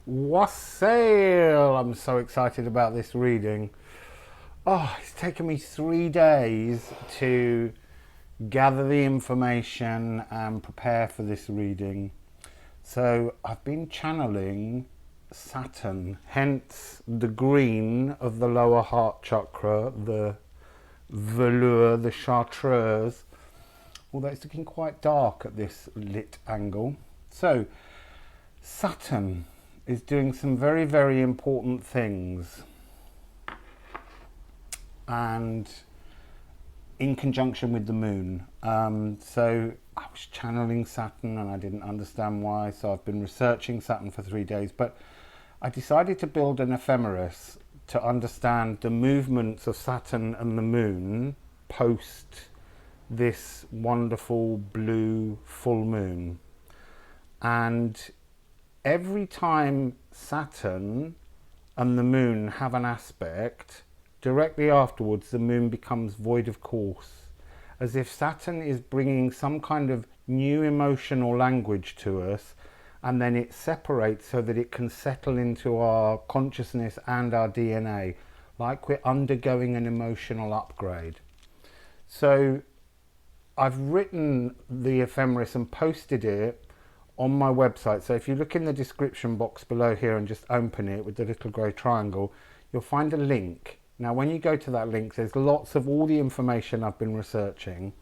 Wassail! I'm so excited about this reading. Oh, it's taken me 3 days to gather the information and prepare for this reading. So I've been channeling Saturn, hence the green of the lower heart chakra, the velour, the chartreuse, although it's looking quite dark at this lit angle. So Saturn is doing some very, very important things, and in conjunction with the moon. So I was channeling Saturn and I didn't understand why, so I've been researching Saturn for 3 days, but I decided to build an ephemeris to understand the movements of Saturn and the moon post this wonderful blue full moon. And every time Saturn and the moon have an aspect, directly afterwards the moon becomes void of course, as if Saturn is bringing some kind of new emotional language to us, and then it separates so that it can settle into our consciousness and our DNA, like we're undergoing an emotional upgrade. So I've written the ephemeris and posted it on my website. So if you look in the description box below here and just open it with the little grey triangle, you'll find a link. Now when you go to that link, there's lots of all the information I've been researching,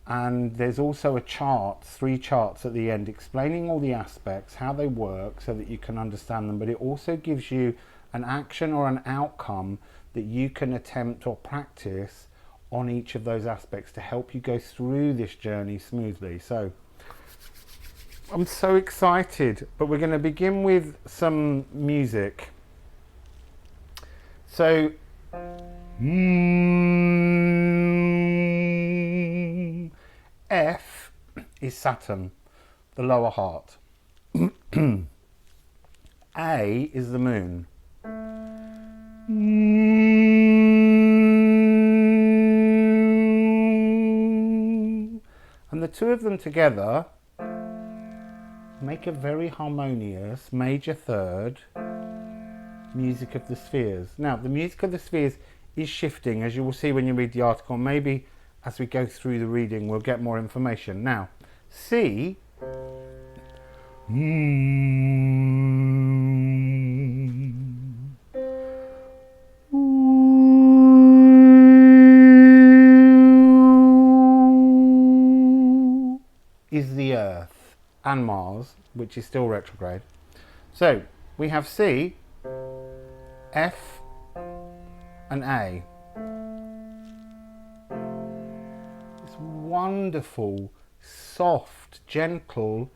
and there's also a chart, 3 charts at the end explaining all the aspects, how they work, so that you can understand them. But it also gives you an action or an outcome that you can attempt or practice on each of those aspects to help you go through this journey smoothly. So I'm so excited, but we're going to begin with some music. So F is Saturn, the lower heart. A is the moon. And the two of them together make a very harmonious major third music of the spheres. Now the music of the spheres is shifting, as you will see when you read the article. Maybe as we go through the reading we'll get more information. Now C is the Earth and Mars, which is still retrograde. So we have C, F and A. This wonderful, soft, gentle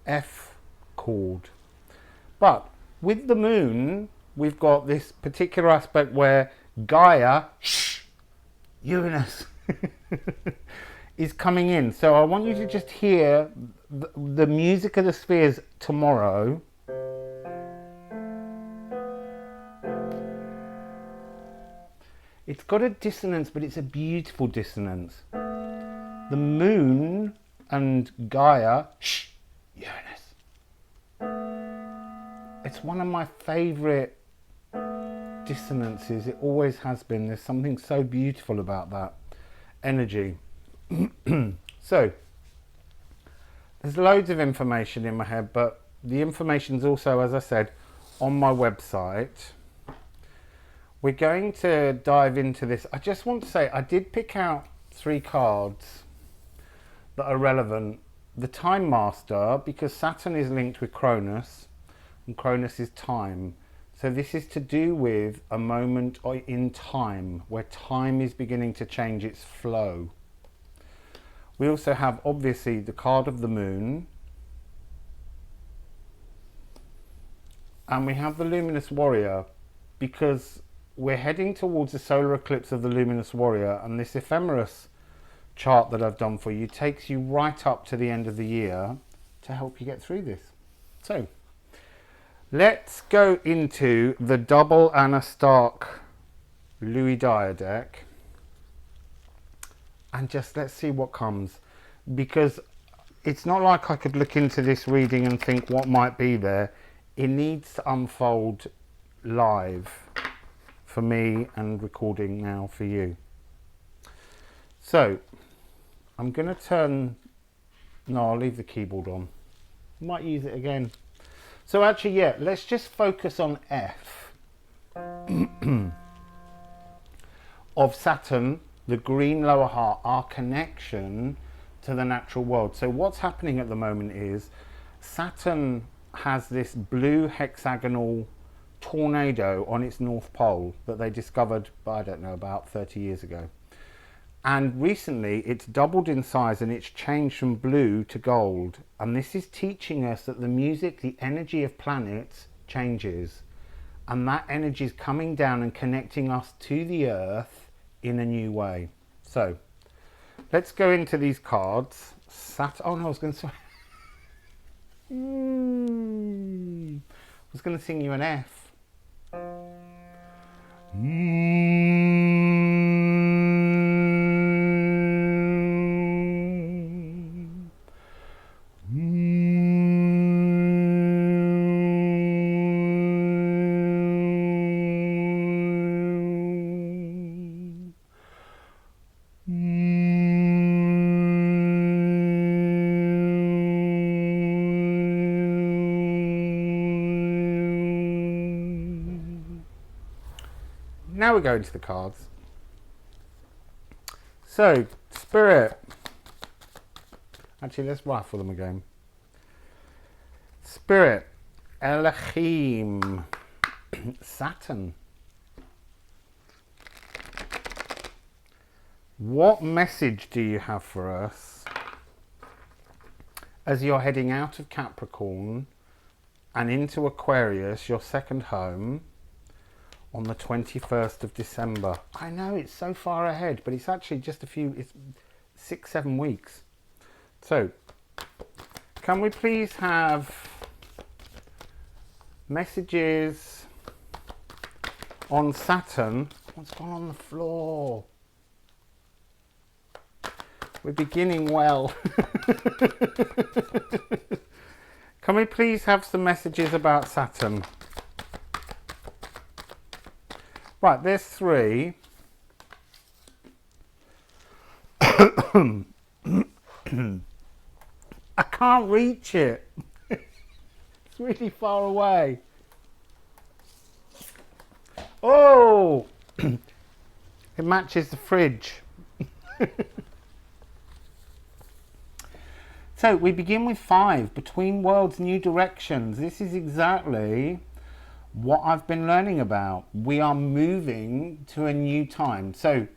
F chord. But with the moon, we've got this particular aspect where Gaia, Uranus, is coming in. So I want you to just hear the music of the spheres tomorrow. It's got a dissonance, but it's a beautiful dissonance. The moon and Gaia, Uranus. It's one of my favourite dissonances. It always has been. There's something so beautiful about that energy. So there's loads of information in my head, but the information's also, as I said, on my website. We're going to dive into this. I just want to say I did pick out 3 cards that are relevant. The Time Master, because Saturn is linked with Cronus, and Cronus is time. So this is to do with a moment in time where time is beginning to change its flow. We also have, obviously, the card of the moon, and we have the Luminous Warrior, because we're heading towards the solar eclipse of the Luminous Warrior, and this ephemeris chart that I've done for you takes you right up to the end of the year to help you get through this. So let's go into the double Anna Stark Louis Dyer deck, and just let's see what comes, because it's not like I could look into this reading and think what might be there. it needs to unfold live for me and recording now for you. So I'm going to turn, no, I'll leave the keyboard on. Might use it again. So actually, yeah, let's just focus on F of Saturn, the green lower heart, our connection to the natural world. So what's happening at the moment is Saturn has this blue hexagonal tornado on its north pole that they discovered, I don't know, about 30 years ago. And recently it's doubled in size and it's changed from blue to gold. And this is teaching us that the music, the energy of planets changes. And that energy is coming down and connecting us to the earth in a new way. So let's go into these cards. Oh no, I was going to say... I was going to sing you an F. Now we go into the cards. So, Spirit. Actually, let's rifle them again. Spirit. Elohim. Saturn. What message do you have for us as you're heading out of Capricorn and into Aquarius, your second home, on the 21st of December? I know it's so far ahead, but it's actually just it's 6-7 weeks. So, can we please have messages on Saturn? What's gone on the floor? We're beginning well. Can we please have some messages about Saturn? Right, there's 3. I can't reach it. It's really far away. Oh! It matches the fridge. So we begin with 5, Between Worlds, New Directions. This is exactly what I've been learning about. We are moving to a new time. So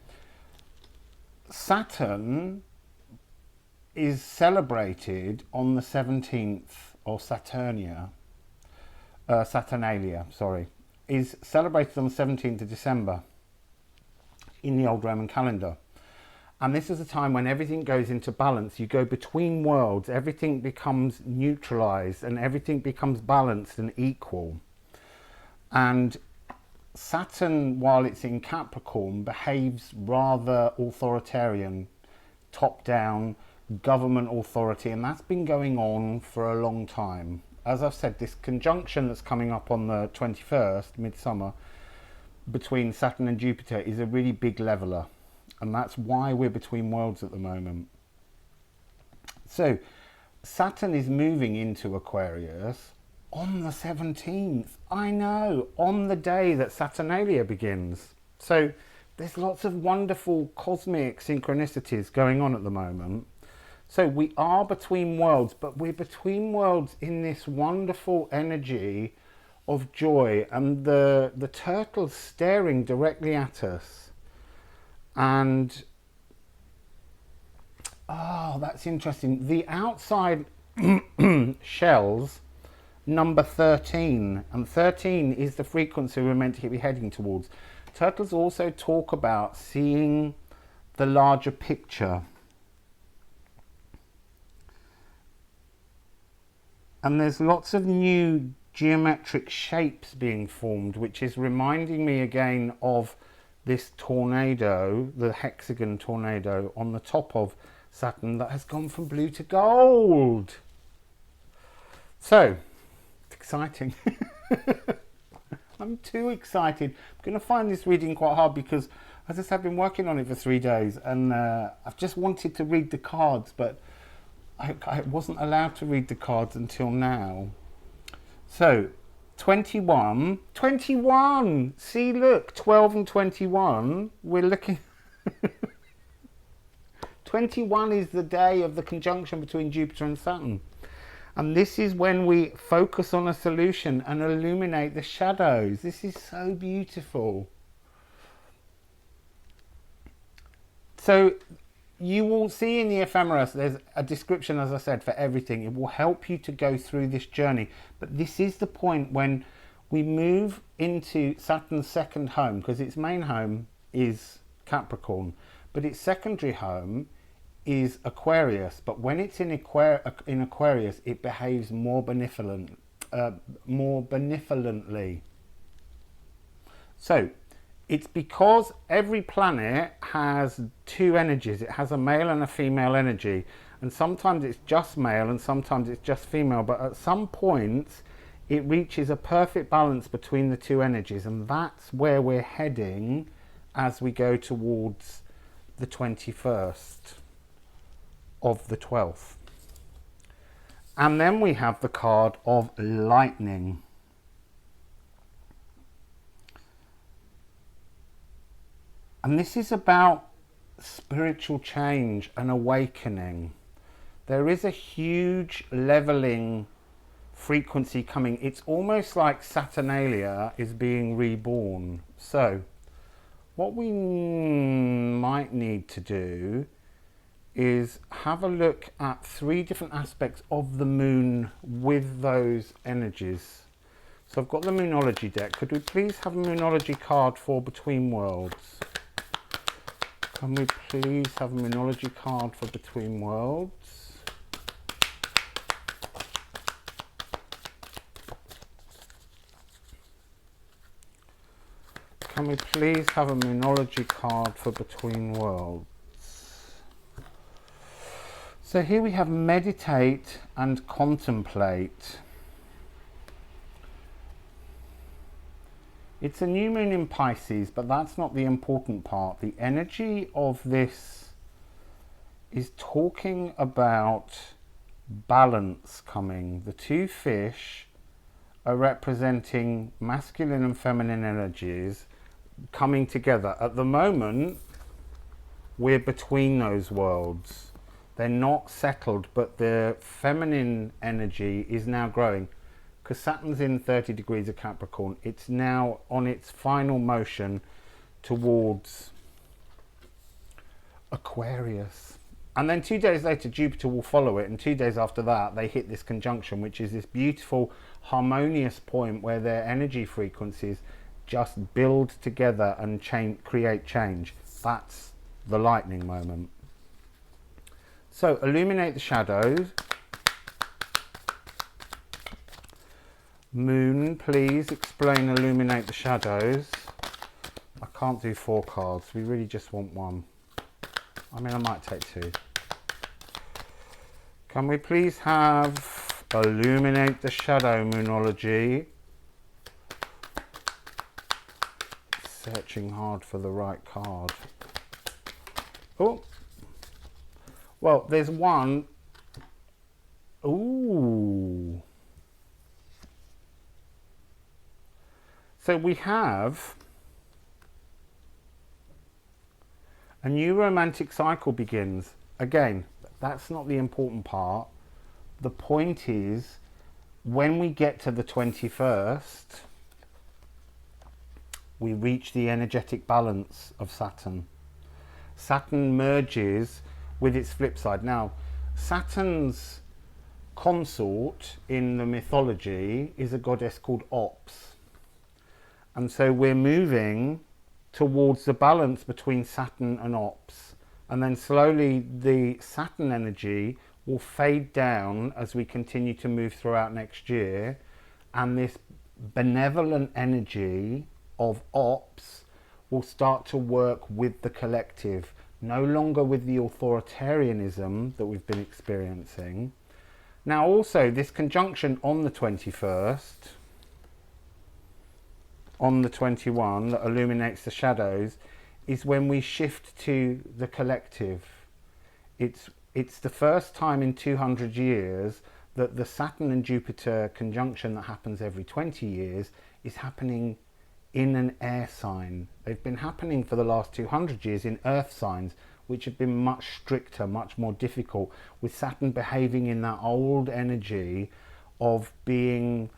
Saturn is celebrated on the 17th, or Saturnalia, is celebrated on the 17th of December in the old Roman calendar. And this is a time when everything goes into balance. You go between worlds, everything becomes neutralized and everything becomes balanced and equal. And Saturn, while it's in Capricorn, behaves rather authoritarian, top-down, government authority, and that's been going on for a long time. As I've said, this conjunction that's coming up on the 21st, midsummer, between Saturn and Jupiter is a really big leveler, and that's why we're between worlds at the moment. So Saturn is moving into Aquarius on the 17th. I know, on the day that Saturnalia begins. So there's lots of wonderful cosmic synchronicities going on at the moment. So we are between worlds, but we're between worlds in this wonderful energy of joy, and the turtle's staring directly at us. And oh, that's interesting. The outside shells number 13, and 13 is the frequency we're meant to be heading towards. Turtles also talk about seeing the larger picture. And there's lots of new geometric shapes being formed, which is reminding me again of this tornado, the hexagon tornado on the top of Saturn that has gone from blue to gold. So, to exciting. I'm too excited. I'm going to find this reading quite hard because, as I said, I've been working on it for 3 days, and I've just wanted to read the cards, but I wasn't allowed to read the cards until now. So, 21. See, look, 12 and 21. We're looking... 21 is the day of the conjunction between Jupiter and Saturn. And this is when we focus on a solution and illuminate the shadows. This is so beautiful. So you will see in the ephemera, there's a description, as I said, for everything. It will help you to go through this journey. But this is the point when we move into Saturn's second home, because its main home is Capricorn, but its secondary home is Aquarius. But when it's in Aquarius, it behaves more benevolently. So it's because every planet has two energies. It has a male and a female energy, and sometimes it's just male and sometimes it's just female, but at some point it reaches a perfect balance between the two energies, and that's where we're heading as we go towards the 21st of the 12th. And then we have the card of lightning. And this is about spiritual change and awakening. There is a huge leveling frequency coming. It's almost like Saturnalia is being reborn. So what we might need to do is have a look at 3 different aspects of the moon with those energies. So I've got the Moonology deck. Could we please have a Moonology card for Between Worlds? Can we please have a Moonology card for Between Worlds? Can we please have a Moonology card for Between Worlds? So here we have meditate and contemplate. It's a new moon in Pisces, but that's not the important part. The energy of this is talking about balance coming. The 2 fish are representing masculine and feminine energies coming together. At the moment, we're between those worlds. They're not settled, but the feminine energy is now growing. Because Saturn's in 30 degrees of Capricorn, it's now on its final motion towards Aquarius. And then 2 days later, Jupiter will follow it, and 2 days after that, they hit this conjunction, which is this beautiful, harmonious point where their energy frequencies just build together and create change. That's the lightning moment. So, illuminate the shadows. Moon, please explain illuminate the shadows. I can't do 4 cards. We really just want 1. I mean, I might take 2. Can we please have illuminate the shadow, Moonology? Searching hard for the right card. Oh. Well, there's one. Ooh. So we have a new romantic cycle begins. Again, that's not the important part. The point is, when we get to the 21st, we reach the energetic balance of Saturn. Saturn merges with its flip side. Now, Saturn's consort in the mythology is a goddess called Ops. And so we're moving towards the balance between Saturn and Ops. And then slowly the Saturn energy will fade down as we continue to move throughout next year. And this benevolent energy of Ops will start to work with the collective, no longer with the authoritarianism that we've been experiencing. Now also this conjunction on the 21st, on the 21 that illuminates the shadows, is when we shift to the collective. It's the first time in 200 years that the Saturn and Jupiter conjunction that happens every 20 years is happening in an air sign. They've been happening for the last 200 years in earth signs, which have been much stricter, much more difficult, with Saturn behaving in that old energy of being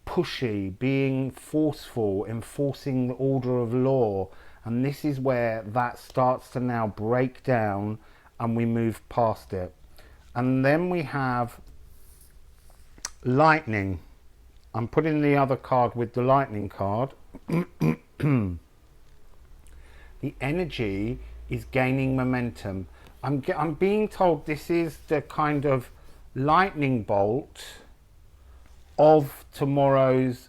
pushy, being forceful, enforcing the order of law. And this is where that starts to now break down and we move past it. And then we have lightning. I'm putting the other card with the lightning card. The energy is gaining momentum. I'm being told this is the kind of lightning bolt of tomorrow's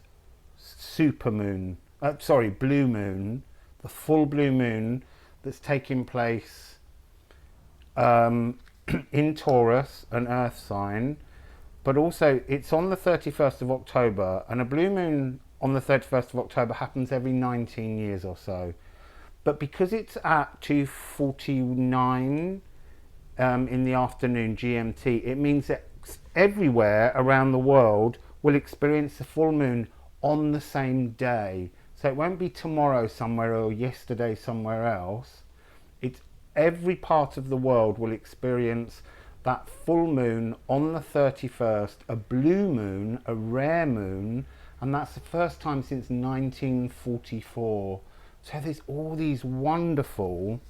supermoon, blue moon, the full blue moon that's taking place in Taurus, an earth sign, but also it's on the 31st of October, and a blue moon on the 31st of October happens every 19 years or so. But because it's at 2:49 in the afternoon GMT, it means that everywhere around the world will experience the full moon on the same day. So it won't be tomorrow somewhere or yesterday somewhere else. It's every part of the world will experience that full moon on the 31st, a blue moon, a rare moon, and that's the first time since 1944. So there's all these wonderful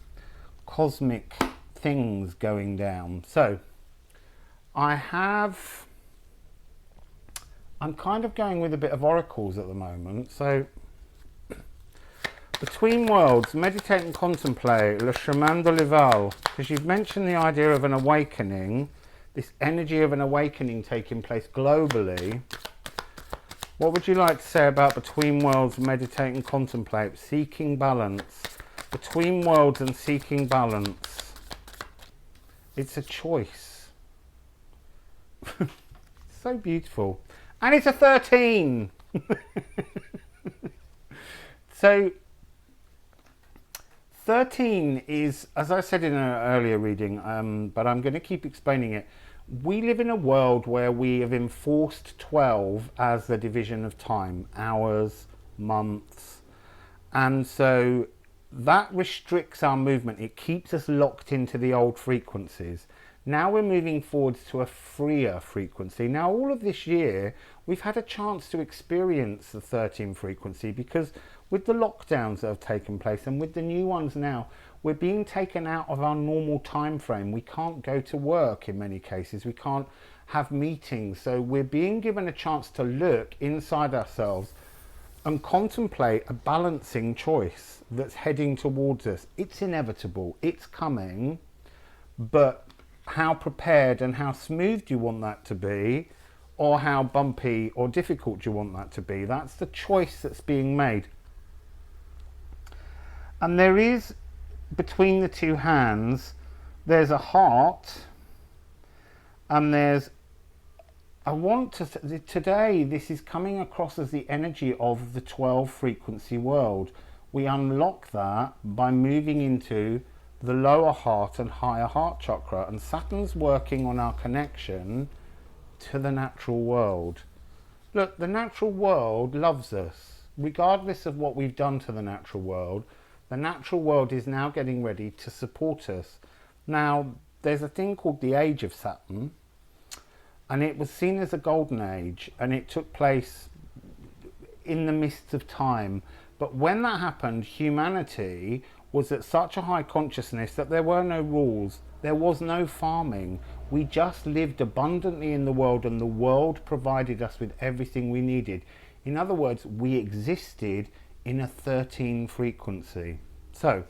cosmic things going down. So I'm kind of going with a bit of oracles at the moment. So between worlds, meditate and contemplate, le chemin de l'éval, because you've mentioned the idea of an awakening, this energy of an awakening taking place globally. What would you like to say about between worlds, meditate and contemplate, seeking balance? Between worlds and seeking balance. It's a choice. So beautiful. And it's a 13. So 13 is, as I said in an earlier reading, but I'm going to keep explaining it. We live in a world where we have enforced 12 as the division of time, hours, months, and so that restricts our movement. It keeps us locked into the old frequencies. Now we're moving forwards to a freer frequency. Now all of this year we've had a chance to experience the 13 frequency, because with the lockdowns that have taken place and with the new ones now, we're being taken out of our normal time frame. We can't go to work in many cases. We can't have meetings. So we're being given a chance to look inside ourselves and contemplate a balancing choice that's heading towards us. It's inevitable. It's coming. But how prepared and how smooth do you want that to be? Or how bumpy or difficult do you want that to be? That's the choice that's being made. And there is, between the two hands, there's a heart, and there's, today this is coming across as the energy of the 12 frequency world. We unlock that by moving into the lower heart and higher heart chakra, and Saturn's working on our connection to the natural world. Look, the natural world loves us, regardless of what we've done to the natural world. The natural world is now getting ready to support us. Now, there's a thing called the Age of Saturn, and it was seen as a golden age, and it took place in the mists of time. But when that happened, humanity was at such a high consciousness that there were no rules, there was no farming. We just lived abundantly in the world, and the world provided us with everything we needed. In other words, we existed in a 13 frequency. So,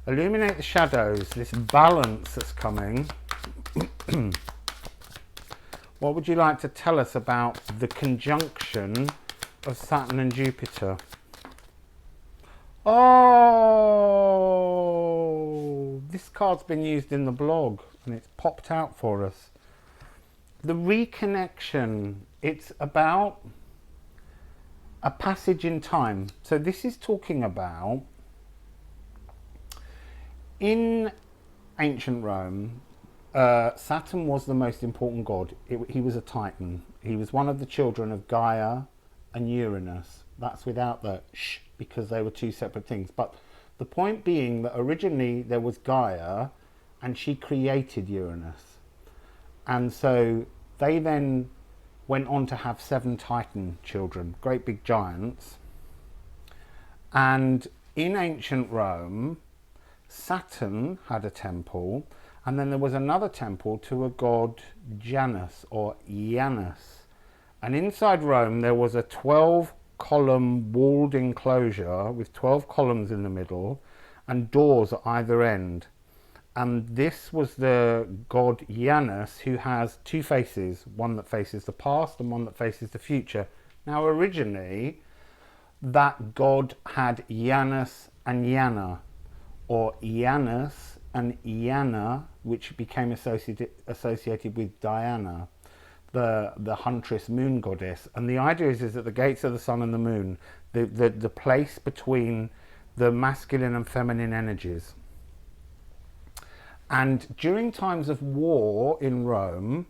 illuminate the shadows, this balance that's coming. What would you like to tell us about the conjunction of Saturn and Jupiter? Oh, this card's been used in the blog and it's popped out for us. the reconnection, it's about a passage in time. So this is talking about, in ancient Rome, Saturn was the most important god. He was a Titan. He was one of the children of Gaia and Uranus. That's without the sh, because they were two separate things. But the point being that originally there was Gaia and she created Uranus. And so they then went on to have 7 Titan children, great big giants. And in ancient Rome, Saturn had a temple, and then there was another temple to a god Janus or Janus. And inside Rome there was a 12-column walled enclosure with 12 columns in the middle and doors at either end. And this was the god Janus, who has 2 faces, one that faces the past and one that faces the future. Now originally that god had Janus and Jena, or Janus and Jena, which became associated with Diana, the huntress moon goddess. And the idea is that the gates of the sun and the moon, the place between the masculine and feminine energies. And during times of war in Rome,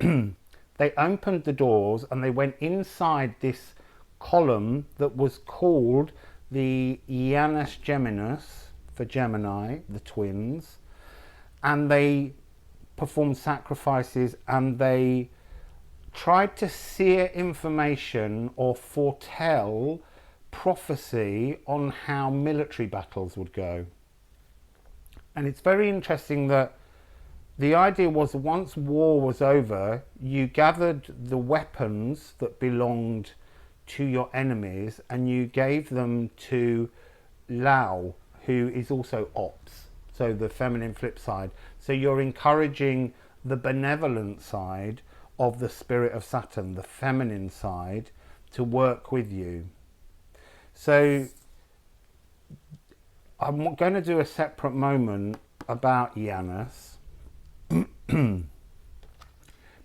they opened the doors and they went inside this column that was called the Janus Geminus, for Gemini, the twins, and they performed sacrifices and they tried to sear information or foretell prophecy on how military battles would go. And it's very interesting that the idea was once war was over, you gathered the weapons that belonged to your enemies and you gave them to Lao, who is also Ops, so the feminine flip side. So you're encouraging the benevolent side of the spirit of Saturn, the feminine side, to work with you. So I'm going to do a separate moment about Janus, but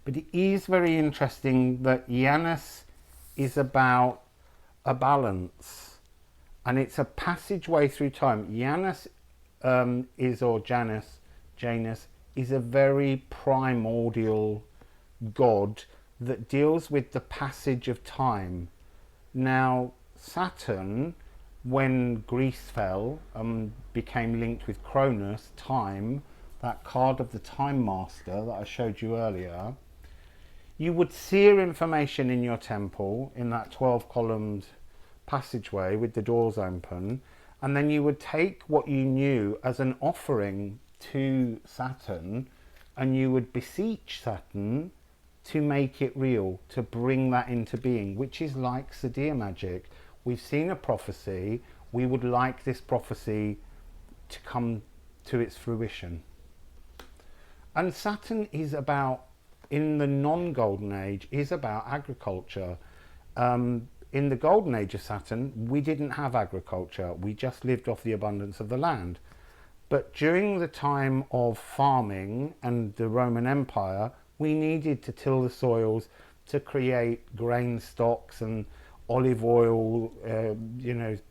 it is very interesting that Janus is about a balance. And it's a passageway through time. Janus Janus is a very primordial god that deals with the passage of time. Now, Saturn, when Greece fell and became linked with Cronus, time, that card of the Time Master that I showed you earlier, you would sear information in your temple in that 12-columned passageway with the doors open, and then you would take what you knew as an offering to Saturn and you would beseech Saturn to make it real, to bring that into being, which is like Sadir magic. We've seen a prophecy, we would like this prophecy to come to its fruition. And Saturn is about, in the non-golden age, is about agriculture. In the golden age of Saturn, we didn't have agriculture. We just lived off the abundance of the land. But during the time of farming and the Roman Empire, we needed to till the soils to create grain stocks and olive oil,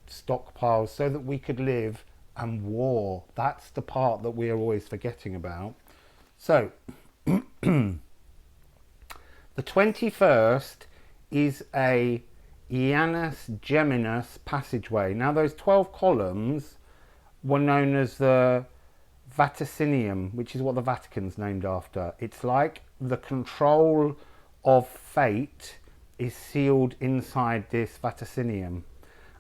stockpiles, so that we could live. And war, that's the part that we are always forgetting about. So, the 21st is a Janus Geminus passageway. Now those 12 columns were known as the Vaticinium, which is what the Vatican's named after. It's like the control of fate is sealed inside this Vaticinium,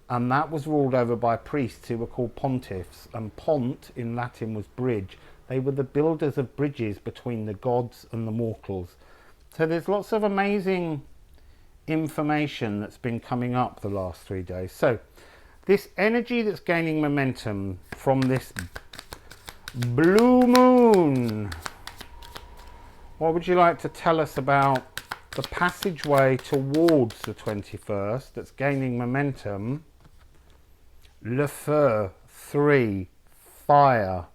and that was ruled over by priests who were called pontiffs, and pont in Latin was bridge. They were the builders of bridges between the gods and the mortals. So there's lots of amazing information that's been coming up the last 3 days. So this energy that's gaining momentum from this blue moon, what would you like to tell us about the passageway towards the 21st that's gaining momentum? Le feu, 3, fire.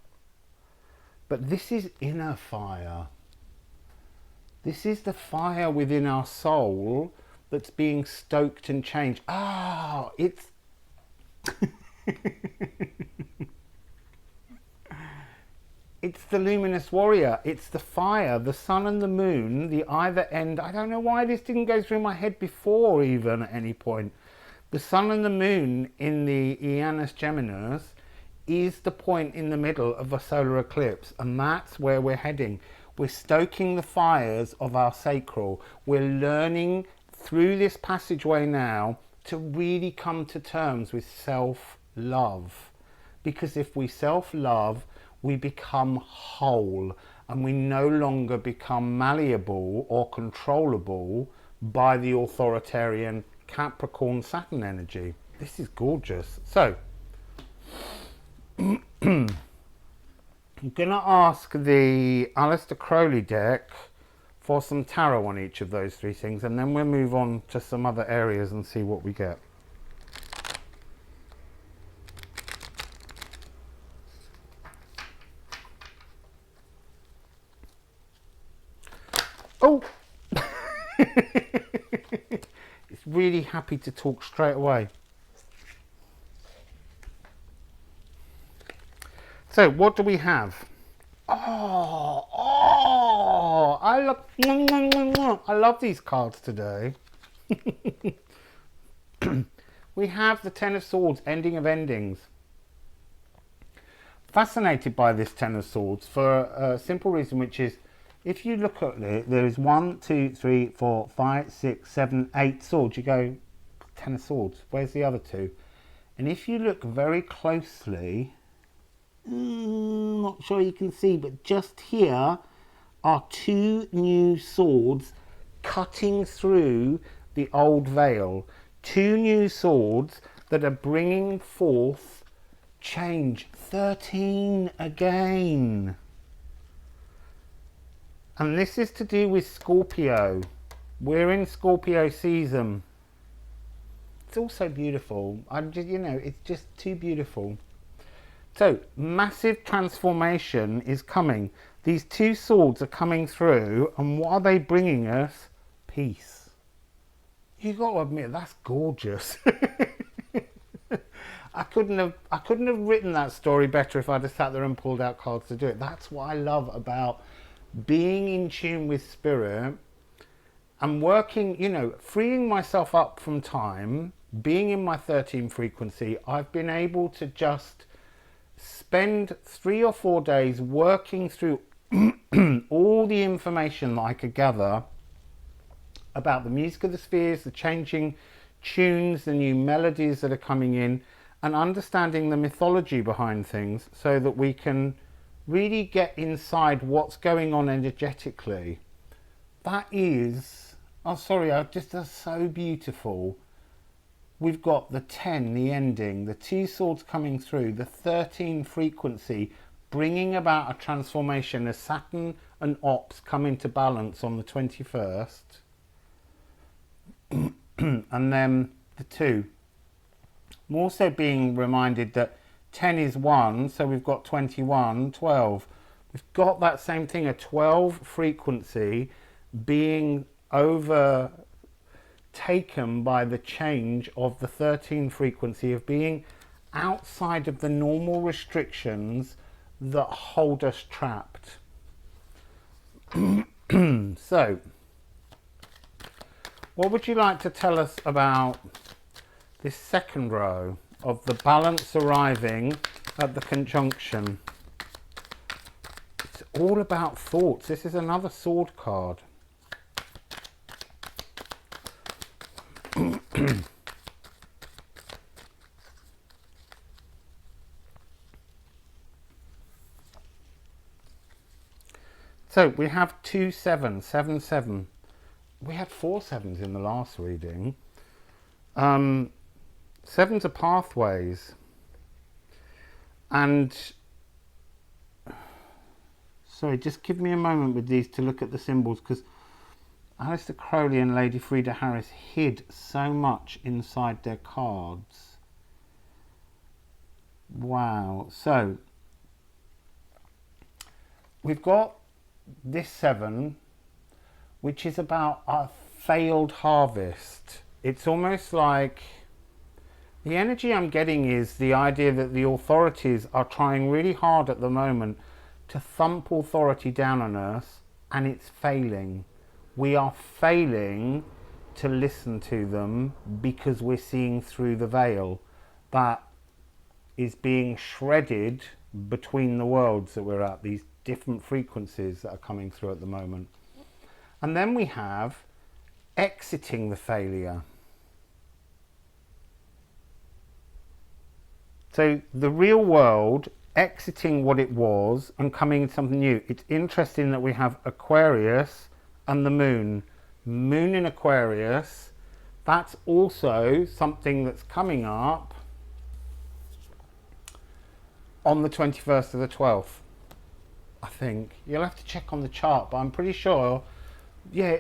But this is inner fire. This is the fire within our soul that's being stoked and changed. Ah, it's it's the luminous warrior. It's the fire, the sun and the moon, the either end. I don't know why this didn't go through my head before, even at any point. The sun and the moon in the Janus Geminis is the point in the middle of a solar eclipse, and that's where we're heading. We're stoking the fires of our sacral. We're learning through this passageway now to really come to terms with self-love. Because if we self-love, we become whole, and we no longer become malleable or controllable by the authoritarian Capricorn Saturn energy. This is gorgeous. So I'm going to ask the Aleister Crowley deck for some tarot on each of those three things, and then we'll move on to some other areas and see what we get. Oh! It's really happy to talk straight away. So, what do we have? I love these cards today. We have the Ten of Swords, Ending of Endings. Fascinated by this Ten of Swords for a simple reason, which is, if you look at it, there is 1, 2, 3, 4, 5, 6, 7, 8 swords. You go, Ten of Swords, where's the other two? And if you look very closely, not sure you can see, but just here are two new swords cutting through the old veil. Two new swords that are bringing forth change. 13 again. And this is to do with Scorpio. We're in Scorpio season. It's also beautiful. I'm just, it's just too beautiful. So, massive transformation is coming. These two swords are coming through, and what are they bringing us? Peace. You got to admit, that's gorgeous. I couldn't have written that story better if I'd have sat there and pulled out cards to do it. That's what I love about being in tune with spirit and working, freeing myself up from time, being in my 13 frequency. I've been able to just spend 3 or 4 days working through all the information that I could gather about the music of the spheres, the changing tunes, the new melodies that are coming in, and understanding the mythology behind things so that we can really get inside what's going on energetically. That is, that's so beautiful. We've got the 10, the ending, the two swords coming through, the 13 frequency, bringing about a transformation as Saturn and Ops come into balance on the 21st. And then the 2. I'm also being reminded that 10 is 1, so we've got 21, 12. We've got that same thing, a 12 frequency being overtaken by the change of the 13 frequency of being outside of the normal restrictions that hold us trapped. So, what would you like to tell us about this second row of the balance arriving at the conjunction? It's all about thoughts. This is another sword card. So we have 2 7, 7 7. We had 4 7s in the last reading. 7s are pathways. And sorry, just give me a moment with these to look at the symbols, because Aleister Crowley and Lady Frida Harris hid so much inside their cards. Wow. So we've got this 7, which is about a failed harvest. It's almost like the energy I'm getting is the idea that the authorities are trying really hard at the moment to thump authority down on us, and it's failing. We are failing to listen to them because we're seeing through the veil that is being shredded between the worlds that we're at, these different frequencies that are coming through at the moment. And then we have exiting the failure. So the real world exiting what it was and coming into something new. It's interesting that we have Aquarius and the moon. Moon in Aquarius, that's also something that's coming up on the 21st of the 12th, I think. You'll have to check on the chart, but I'm pretty sure, yeah,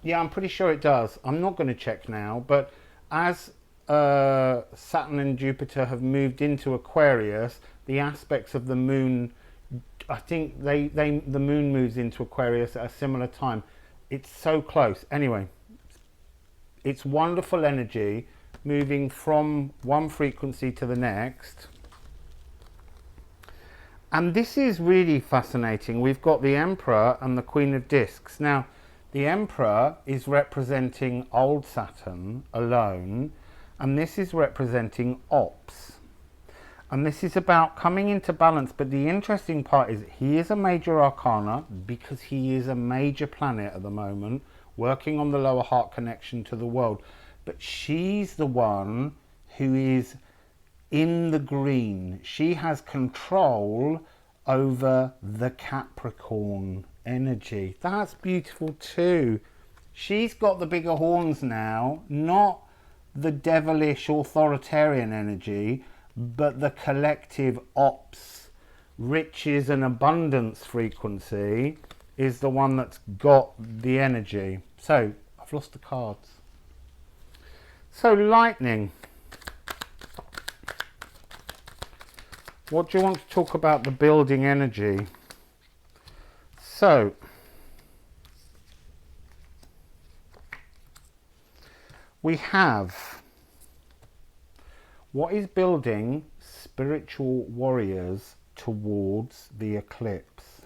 I'm pretty sure it does. I'm not going to check now, but as Saturn and Jupiter have moved into Aquarius, the aspects of the moon, I think the moon moves into Aquarius at a similar time. It's so close. Anyway, it's wonderful energy moving from one frequency to the next. And this is really fascinating. We've got the Emperor and the Queen of Discs. Now, the Emperor is representing old Saturn alone, and this is representing Ops. And this is about coming into balance. But the interesting part is he is a major arcana because he is a major planet at the moment, working on the lower heart connection to the world. But she's the one who is in the green. She has control over the Capricorn energy. That's beautiful too. She's got the bigger horns now, not the devilish authoritarian energy, but the collective ops, riches and abundance frequency is the one that's got the energy. So I've lost the cards. So lightning. What do you want to talk about the building energy? So we have what is building spiritual warriors towards the eclipse.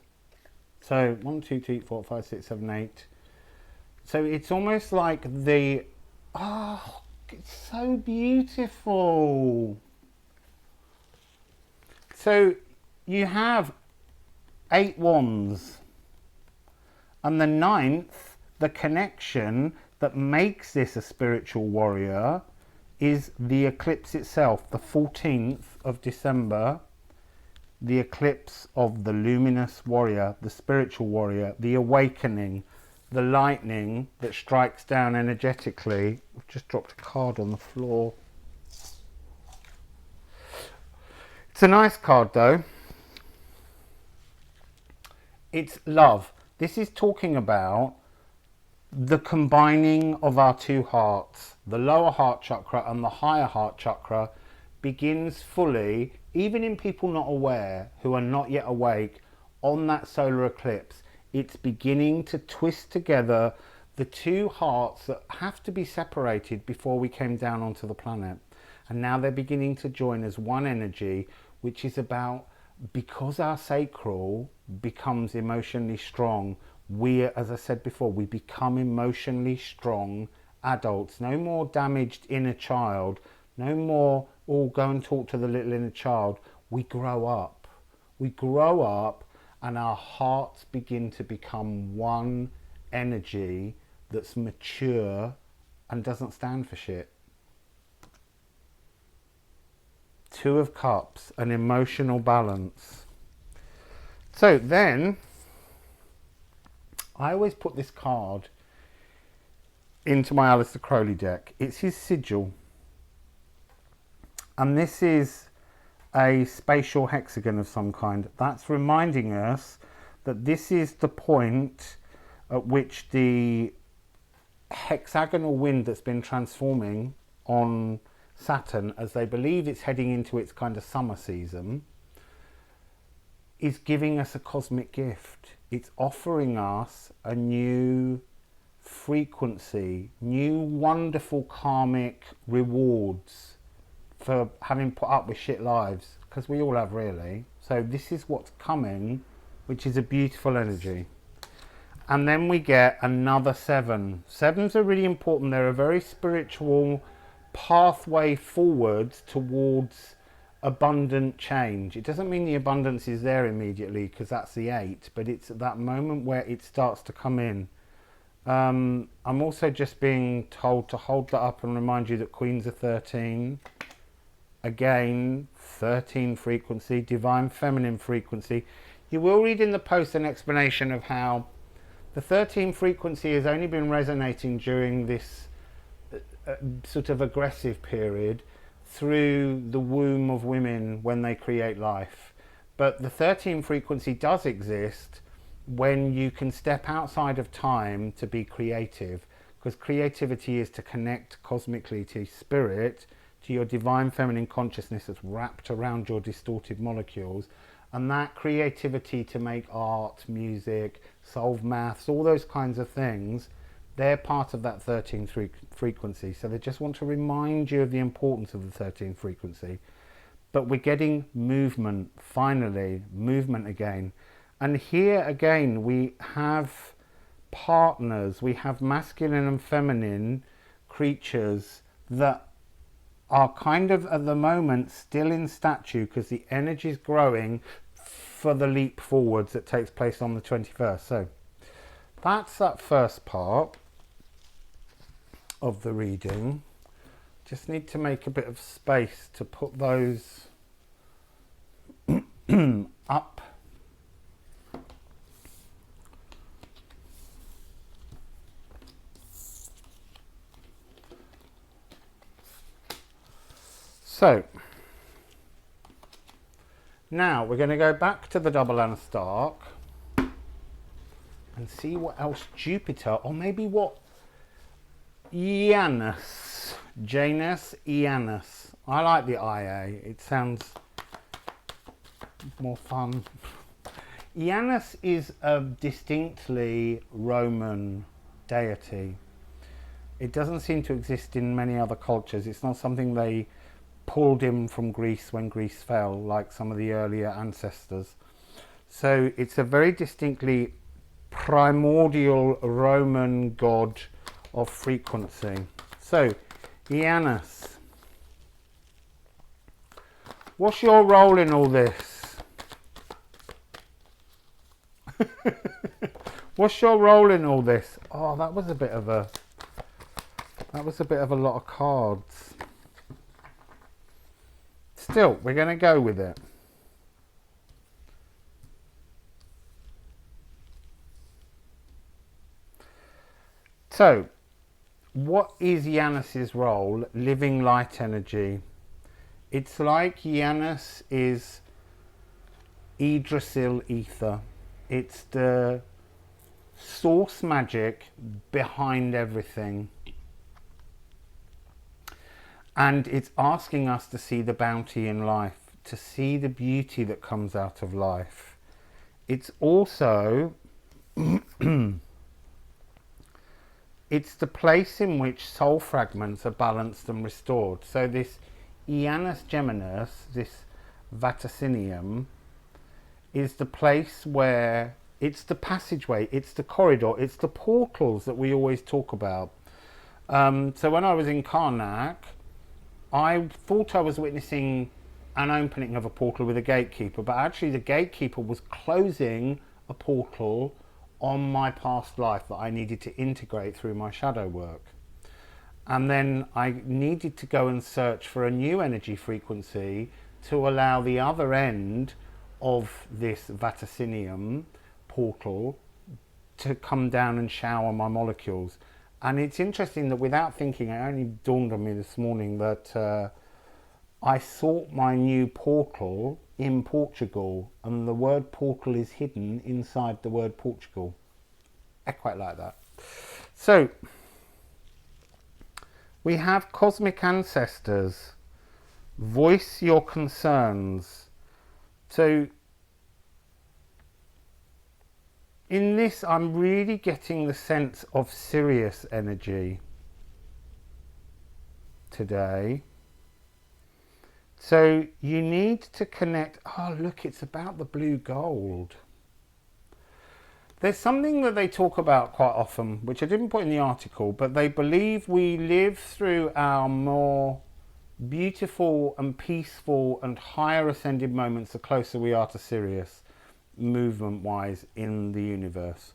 So 1, 2, 3, 4, 5, 6, 7, 8. So it's almost like the, oh, it's so beautiful. So you have 8 wands, and the 9th, the connection that makes this a spiritual warrior, is the eclipse itself, the 14th of December, the eclipse of the luminous warrior, the spiritual warrior, the awakening, the lightning that strikes down energetically. I've just dropped a card on the floor. It's a nice card though. It's love. This is talking about the combining of our two hearts. The lower heart chakra and the higher heart chakra begins fully, even in people not aware, who are not yet awake, on that solar eclipse. It's beginning to twist together the two hearts that have to be separated before we came down onto the planet. And now they're beginning to join as one energy, which is about, because our sacral becomes emotionally strong, we, as I said before, we become emotionally strong adults. No more damaged inner child. No more, oh, go and talk to the little inner child. We grow up. We grow up and our hearts begin to become one energy that's mature and doesn't stand for shit. 2 of Cups, an emotional balance. So then, I always put this card into my Aleister Crowley deck. It's his sigil. And this is a spatial hexagon of some kind. That's reminding us that this is the point at which the hexagonal wind that's been transforming on Saturn, as they believe it's heading into its kind of summer season, is giving us a cosmic gift. It's offering us a new frequency, new wonderful karmic rewards for having put up with shit lives, because we all have, really. So this is what's coming, which is a beautiful energy. And then we get another 7. 7s are really important. They're a very spiritual pathway forwards towards abundant change. It doesn't mean the abundance is there immediately, because that's the 8, but it's at that moment where it starts to come in. I'm also just being told to hold that up and remind you that Queens are 13. Again, 13 frequency, divine feminine frequency. You will read in the post an explanation of how the 13 frequency has only been resonating during this sort of aggressive period through the womb of women when they create life. But the 13 frequency does exist when you can step outside of time to be creative, because creativity is to connect cosmically to spirit, to your divine feminine consciousness that's wrapped around your distorted molecules, and that creativity to make art, music, solve maths, all those kinds of things, they're part of that 13th frequency. So they just want to remind you of the importance of the 13th frequency. But we're getting movement, finally, movement again. And here again, we have partners, we have masculine and feminine creatures that are kind of at the moment still in statue, because the energy is growing for the leap forwards that takes place on the 21st. So that's that first part of the reading. Just need to make a bit of space to put those up. So now we're going to go back to the double Anastark and see what else Jupiter, or maybe what Janus, Janus. I like the IA, it sounds more fun. Janus is a distinctly Roman deity. It doesn't seem to exist in many other cultures. It's not something they pulled in from Greece when Greece fell, like some of the earlier ancestors. So it's a very distinctly primordial Roman god of frequency. So, Janus, what's your role in all this? What's your role in all this? Oh, that was a bit of a lot of cards. Still, we're going to go with it. So, what is Janus's role? Living light energy. It's like Janus is Yggdrasil ether. It's the source magic behind everything. And it's asking us to see the bounty in life, to see the beauty that comes out of life. It's also, it's the place in which soul fragments are balanced and restored. So this Janus Geminus, this vaticinium, is the place where it's the passageway, it's the corridor, it's the portals that we always talk about. So when I was in Karnak, I thought I was witnessing an opening of a portal with a gatekeeper, but actually the gatekeeper was closing a portal on my past life that I needed to integrate through my shadow work. And then I needed to go and search for a new energy frequency to allow the other end of this vaticinium portal to come down and shower my molecules. And it's interesting that without thinking, it only dawned on me this morning that I sought my new portal in Portugal, and the word portal is hidden inside the word Portugal. I quite like that. So, we have cosmic ancestors. Voice your concerns. So, in this, I'm really getting the sense of Sirius energy today. So you need to connect. Oh, look, it's about the blue gold. There's something that they talk about quite often, which I didn't put in the article, but they believe we live through our more beautiful and peaceful and higher ascended moments the closer we are to Sirius, movement-wise, in the universe.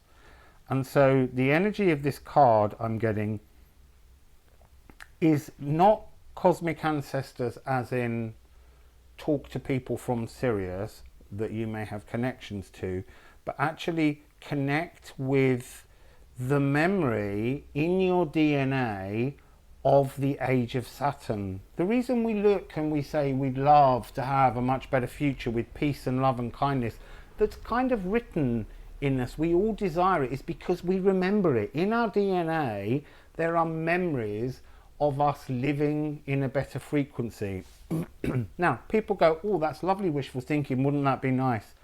And so the energy of this card I'm getting is not cosmic ancestors as in talk to people from Sirius that you may have connections to, but actually connect with the memory in your DNA of the age of Saturn. The reason we look and we say we'd love to have a much better future with peace and love and kindness, that's kind of written in us, we all desire it, is because we remember it. In our DNA, there are memories of us living in a better frequency. Now, people go, oh, that's lovely wishful thinking, wouldn't that be nice?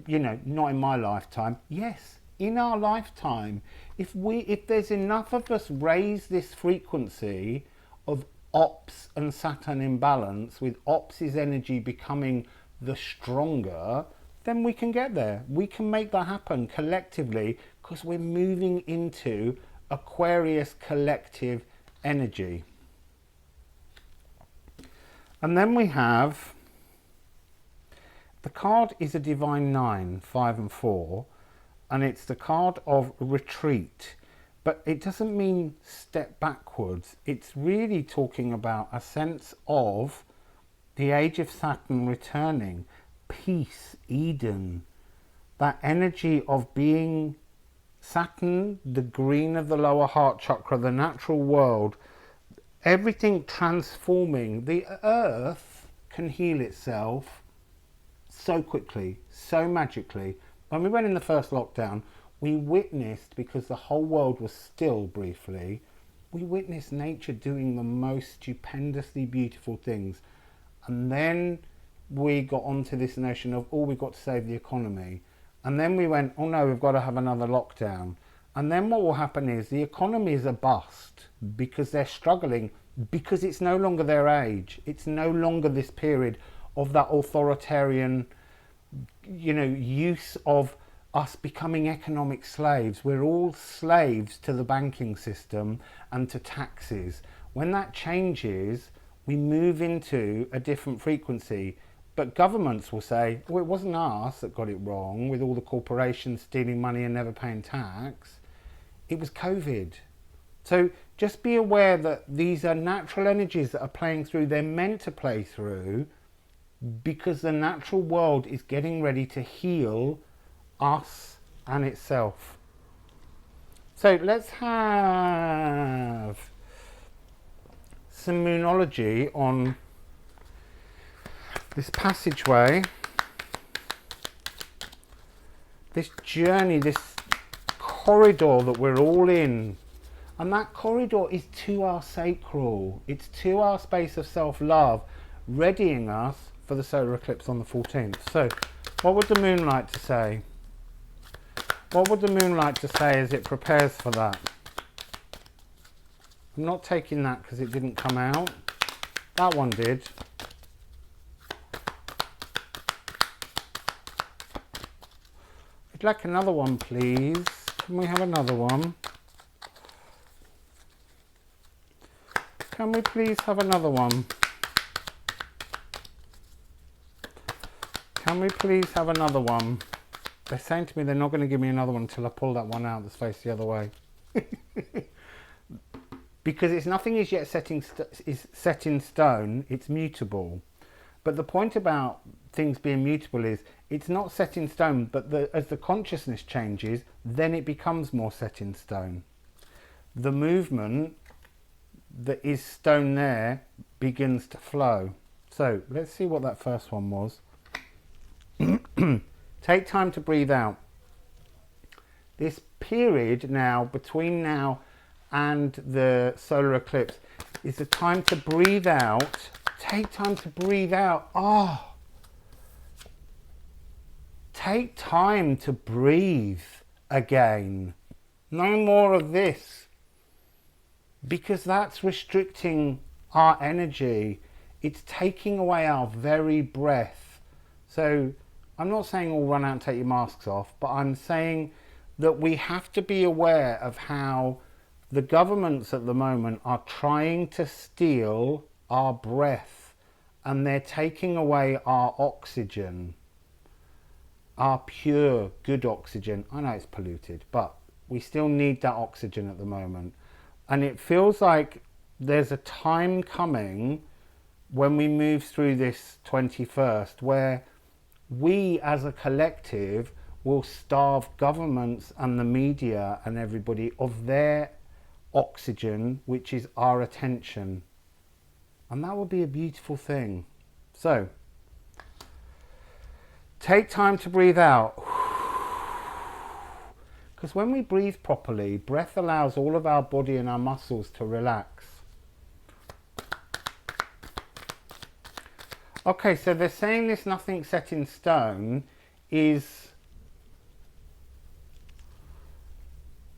You know, not in my lifetime. Yes, in our lifetime, if there's enough of us raise this frequency of Ops and Saturn in balance, with Ops's energy becoming the stronger, then we can get there. We can make that happen collectively because we're moving into Aquarius collective energy. And then we have, the card is a Divine 9, 5 and 4, and it's the card of retreat. But it doesn't mean step backwards. It's really talking about a sense of the age of Saturn returning, peace, Eden, that energy of being Saturn, the green of the lower heart chakra, the natural world, everything transforming. The earth can heal itself so quickly, so magically. When we went in the first lockdown, we witnessed, because the whole world was still briefly, we witnessed nature doing the most stupendously beautiful things. And then we got onto this notion of, oh, we've got to save the economy. And then we went, oh no, we've got to have another lockdown. And then what will happen is the economy is a bust because they're struggling, because it's no longer their age. It's no longer this period of that authoritarian, you know, use of us becoming economic slaves. We're all slaves to the banking system and to taxes. When that changes, we move into a different frequency. But governments will say, well, it wasn't us that got it wrong with all the corporations stealing money and never paying tax. It was COVID. So just be aware that these are natural energies that are playing through. They're meant to play through because the natural world is getting ready to heal us and itself. So let's have some moonology on this passageway, this journey, this corridor that we're all in. And that corridor is to our sacral. It's to our space of self-love, readying us for the solar eclipse on the 14th. So what would the moon like to say? What would the moon like to say as it prepares for that? I'm not taking that because it didn't come out. That one did. I'd like another one, please. Can we have another one? Can we please have another one? Can we please have another one? They're saying to me they're not going to give me another one until I pull that one out that's faced the other way. Because it's nothing is yet set in stone, it's mutable. But the point about things being mutable is it's not set in stone, but as the consciousness changes, then it becomes more set in stone. The movement that is stone there begins to flow. So let's see what that first one was. Take time to breathe out. This period now, between now and the solar eclipse, is the time to breathe out. Take time to breathe out. take time to breathe again. No more of this, because that's restricting our energy. It's taking away our very breath. So I'm not saying all run out and take your masks off, but I'm saying that we have to be aware of how the governments at the moment are trying to steal our breath, and they're taking away our oxygen, our pure, good oxygen. I know it's polluted, but we still need that oxygen at the moment. And it feels like there's a time coming when we move through this 21st where we as a collective will starve governments and the media and everybody of their oxygen, which is our attention. And that would be a beautiful thing. So, take time to breathe out. Because when we breathe properly, breath allows all of our body and our muscles to relax. Okay, so they're saying this nothing set in stone is...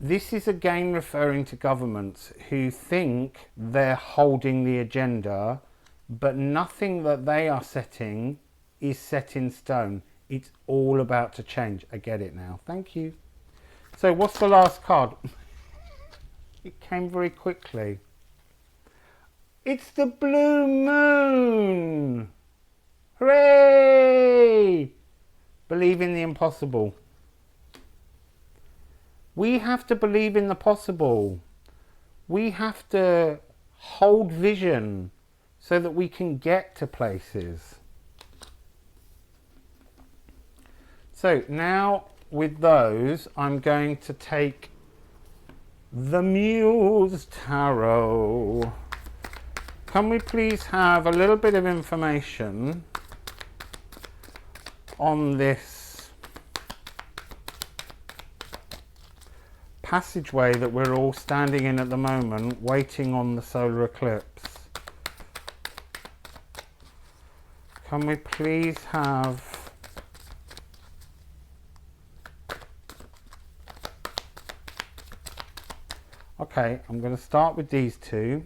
This is again referring to governments who think they're holding the agenda, but nothing that they are setting is set in stone. It's all about to change. I get it now. Thank you. So what's the last card? It came very quickly. It's the blue moon. Hooray! Believe in the impossible. We have to believe in the possible. We have to hold vision so that we can get to places. So now with those, I'm going to take the Muse Tarot. Can we please have a little bit of information on this passageway that we're all standing in at the moment, waiting on the solar eclipse? Can we please have okay, I'm going to start with these two.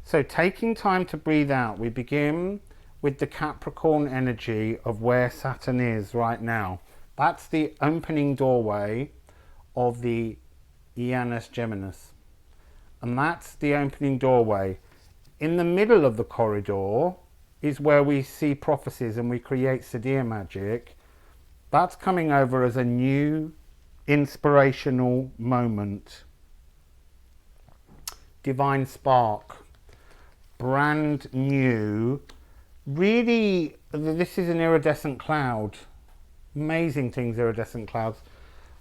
So taking time to breathe out, we begin with the Capricorn energy of where Saturn is right now. That's the opening doorway of the Janus Geminis, and that's the opening doorway. In the middle of the corridor is where we see prophecies and we create Sadir magic. That's coming over as a new inspirational moment, divine spark, brand new. Really, this is an iridescent cloud. Amazing things, iridescent clouds.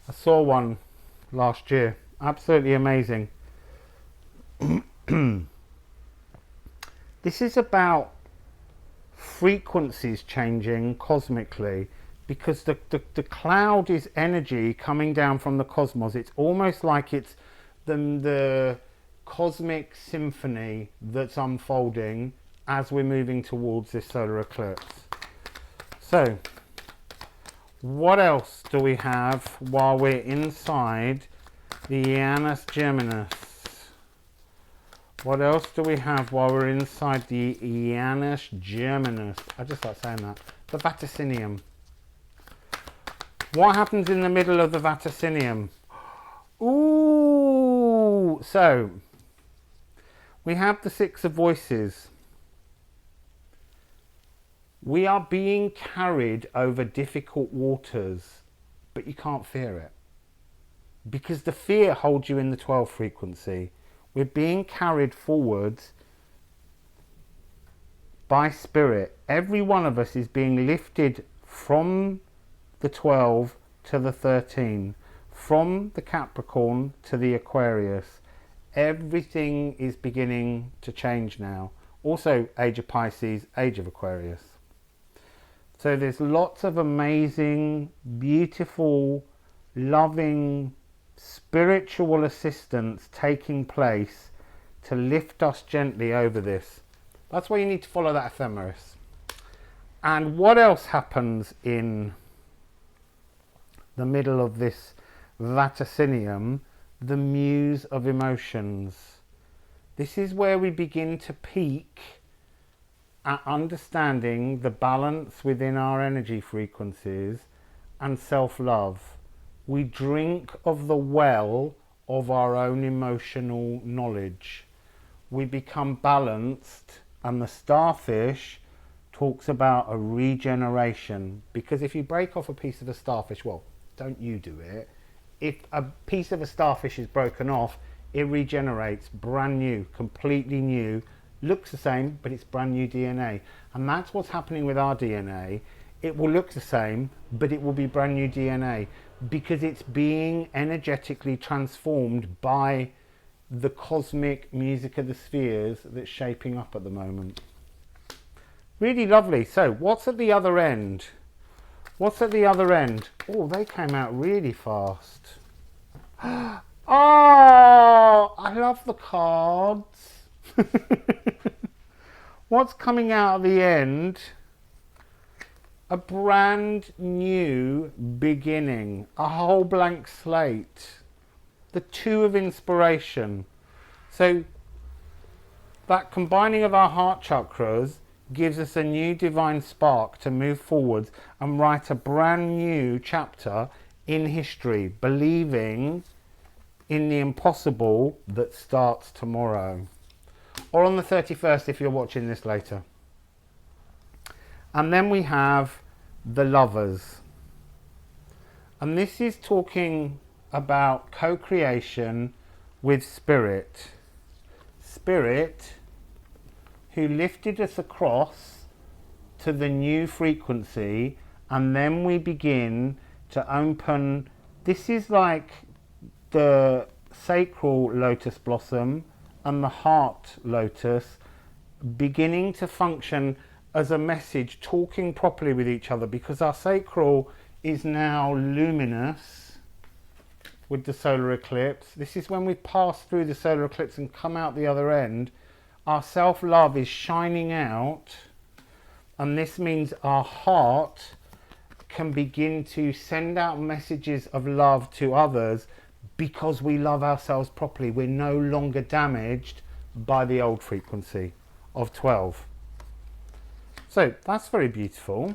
I saw one last year, absolutely amazing. This is about frequencies changing cosmically, because the cloud is energy coming down from the cosmos. It's almost like it's the Cosmic Symphony that's unfolding as we're moving towards this solar eclipse. So, what else do we have while we're inside the Janus Geminis? What else do we have while we're inside the Janus Geminis? I just like saying that. The Vaticinium. What happens in the middle of the Vaticinium? Ooh! So, we have the Six of Voices. We are being carried over difficult waters, but you can't fear it, because the fear holds you in the 12th frequency. We're being carried forwards by spirit. Every one of us is being lifted from the 12 to the 13, from the Capricorn to the Aquarius. Everything is beginning to change now. Also, Age of Pisces, Age of Aquarius. So there's lots of amazing, beautiful, loving, spiritual assistance taking place to lift us gently over this. That's why you need to follow that ephemeris. And what else happens in the middle of this vaticinium, the muse of emotions. This is where we begin to peak at understanding the balance within our energy frequencies and self-love. We drink of the well of our own emotional knowledge. We become balanced, and the starfish talks about a regeneration, because if you break off a piece of a starfish, well, don't you do it. If a piece of a starfish is broken off, it regenerates, brand new, completely new, looks the same, but it's brand new DNA. And that's what's happening with our DNA. It will look the same, but it will be brand new DNA, because it's being energetically transformed by the cosmic music of the spheres that's shaping up at the moment. Really lovely. So what's at the other end? What's at the other end? Oh, they came out really fast. Oh, I love the cards. What's coming out at the end? A brand new beginning, a whole blank slate. The two of inspiration. So that combining of our heart chakras gives us a new divine spark to move forwards and write a brand new chapter in history, believing in the impossible that starts tomorrow, or on the 31st if you're watching this later. And then we have the Lovers, and this is talking about co-creation with Spirit who lifted us across to the new frequency, and then we begin to open. This is like the sacral lotus blossom and the heart lotus beginning to function as a message, talking properly with each other, because our sacral is now luminous with the solar eclipse. This is when we pass through the solar eclipse and come out the other end. Our self-love is shining out, and this means our heart can begin to send out messages of love to others because we love ourselves properly. We're no longer damaged by the old frequency of 12. So that's very beautiful.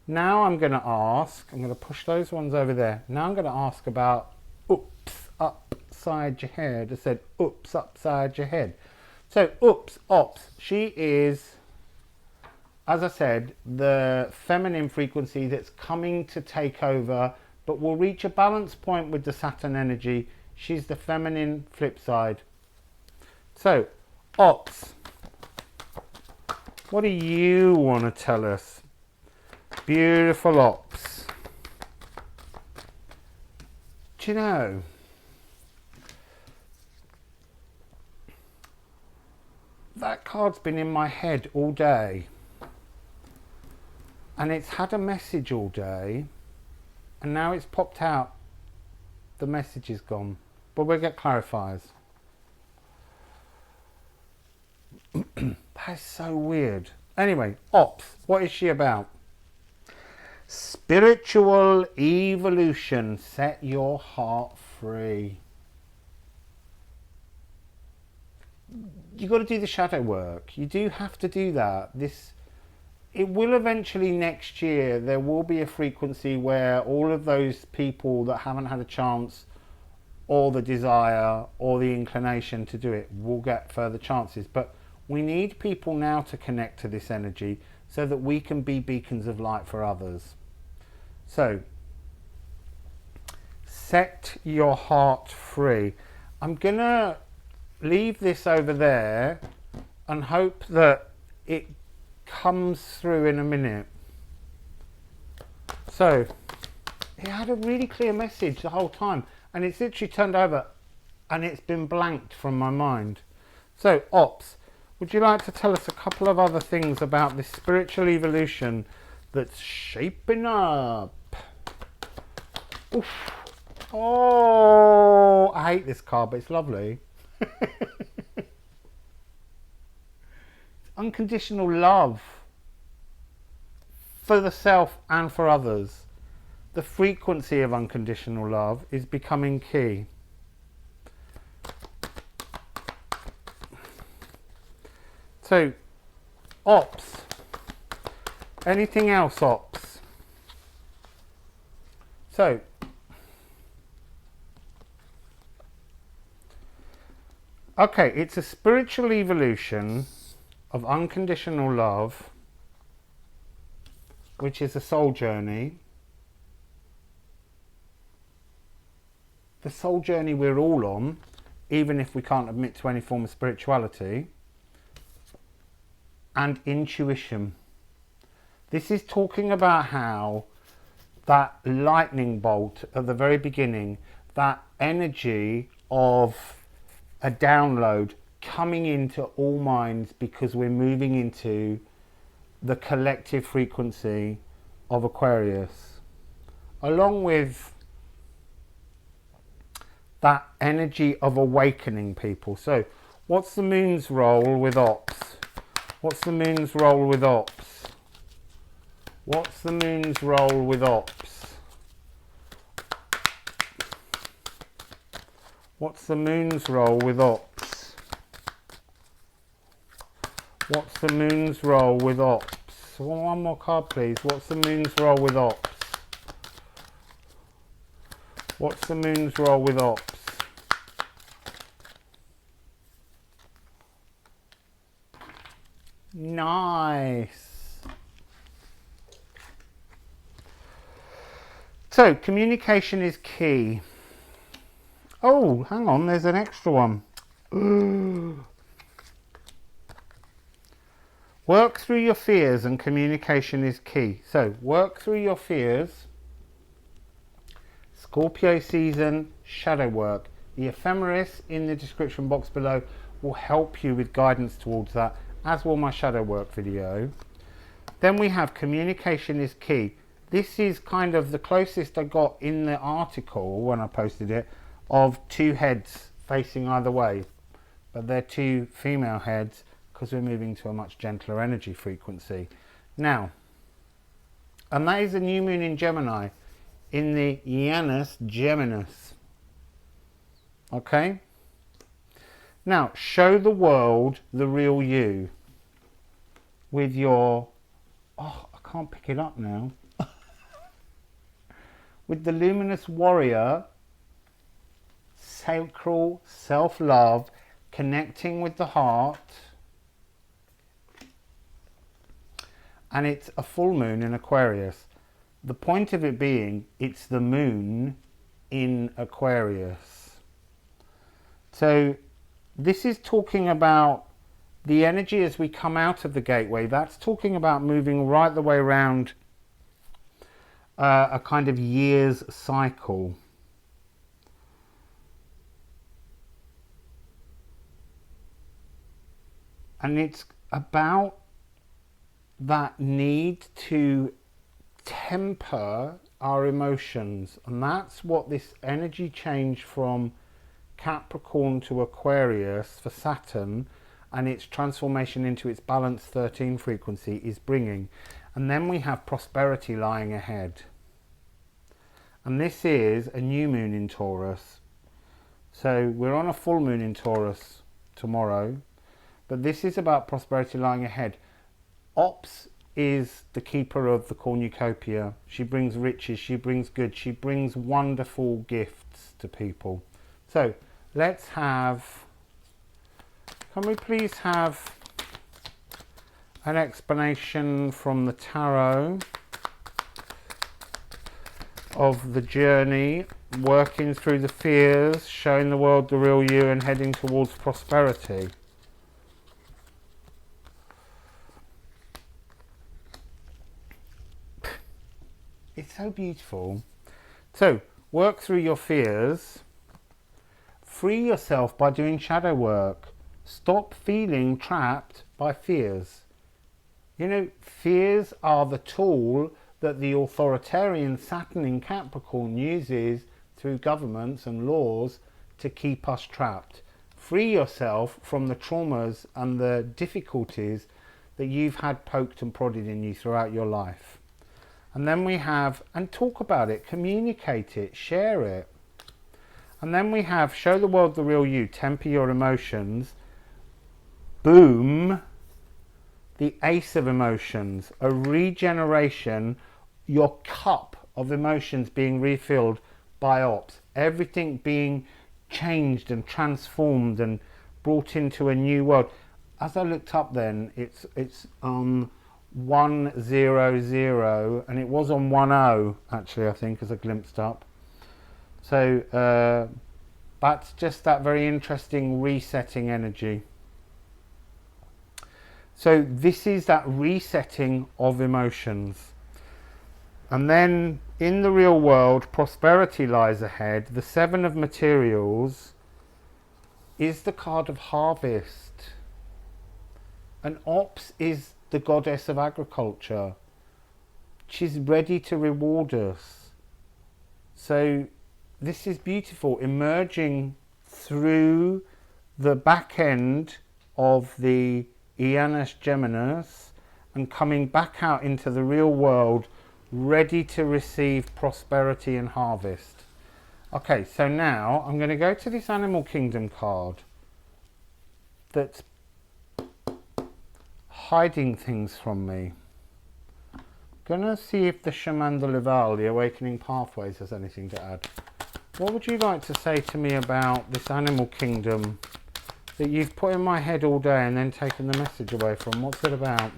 Now I'm going to push those ones over there. Now I'm going to ask about oops upside your head. I said oops upside your head. So ops, she is, as I said, the feminine frequency that's coming to take over, but will reach a balance point with the Saturn energy. She's the feminine flip side. So ops, what do you want to tell us? Beautiful ops. Do you know, that card's been in my head all day, and it's had a message all day, and now it's popped out. The message is gone, but we'll get clarifiers. That's so weird. Anyway, ops, what is she about? Spiritual evolution. Set your heart free. You got to do the shadow work. You do have to do that. It will eventually, next year, there will be a frequency where all of those people that haven't had a chance or the desire or the inclination to do it will get further chances. But we need people now to connect to this energy so that we can be beacons of light for others. So, set your heart free. I'm going to leave this over there and hope that it comes through in a minute. So, it had a really clear message the whole time, and it's literally turned over and it's been blanked from my mind. So, ops, would you like to tell us a couple of other things about this spiritual evolution that's shaping up? Oof. Oh, I hate this card, but it's lovely. It's unconditional love for the self and for others. the frequency of unconditional love is becoming key. So, ops. Anything else, ops? So, okay, it's a spiritual evolution of unconditional love, which is a soul journey. The soul journey we're all on, even if we can't admit to any form of spirituality. And intuition. This is talking about how that lightning bolt at the very beginning, that energy of a download coming into all minds because we're moving into the collective frequency of Aquarius, along with that energy of awakening people. So what's the moon's role with ops? What's the moon's role with ops? What's the moon's role with ops? What's the moon's role with ops? What's the moon's role with ops? One more card, please. What's the moon's role with ops? What's the moon's role with ops? Nice. So, communication is key. Oh, hang on, there's an extra one. Work through your fears and communication is key. So, work through your fears. Scorpio season, shadow work. The ephemeris in the description box below will help you with guidance towards that, as will my shadow work video. Then we have communication is key. This is kind of the closest I got in the article when I posted it of two heads facing either way, but they're two female heads because we're moving to a much gentler energy frequency now, and that is a new moon in Gemini, in the Janus Geminis. Okay, now show the world the real you with your, oh, I can't pick it up now, with the luminous warrior, sacral self-love, connecting with the heart. And it's a full moon in Aquarius. The point of it being, it's the moon in Aquarius. So this is talking about the energy as we come out of the gateway. That's talking about moving right the way around a kind of year's cycle. And it's about that need to temper our emotions. And that's what this energy change from Capricorn to Aquarius for Saturn and its transformation into its balance 13 frequency is bringing. And then we have prosperity lying ahead. And this is a new moon in Taurus. So we're on a full moon in Taurus tomorrow. But this is about prosperity lying ahead. Ops is the keeper of the cornucopia. She brings riches, she brings good, she brings wonderful gifts to people. So let's have, can we please have an explanation from the tarot of the journey, working through the fears, showing the world the real you and heading towards prosperity. It's so beautiful. So, work through your fears. Free yourself by doing shadow work. Stop feeling trapped by fears. You know, fears are the tool that the authoritarian Saturn in Capricorn uses through governments and laws to keep us trapped. Free yourself from the traumas and the difficulties that you've had poked and prodded in you throughout your life. And then we have, and talk about it, communicate it, share it. And then we have, show the world the real you, temper your emotions. Boom, the ace of emotions, a regeneration, your cup of emotions being refilled by ops, everything being changed and transformed and brought into a new world. As I looked up then, it's 100, and it was on 10 actually, I think, as I glimpsed up. So that's just that very interesting resetting energy. So this is that resetting of emotions. And then in the real world, prosperity lies ahead. The 7 of materials is the card of harvest. And Ops is the goddess of agriculture. She's ready to reward us. So this is beautiful, emerging through the back end of the Janus Geminis and coming back out into the real world, ready to receive prosperity and harvest. Okay, so now I'm going to go to this Animal Kingdom card that's hiding things from me. Gonna see if the Shaman de Laval, the Awakening Pathways, has anything to add. What would you like to say to me about this Animal Kingdom that you've put in my head all day and then taken the message away from? What's it about?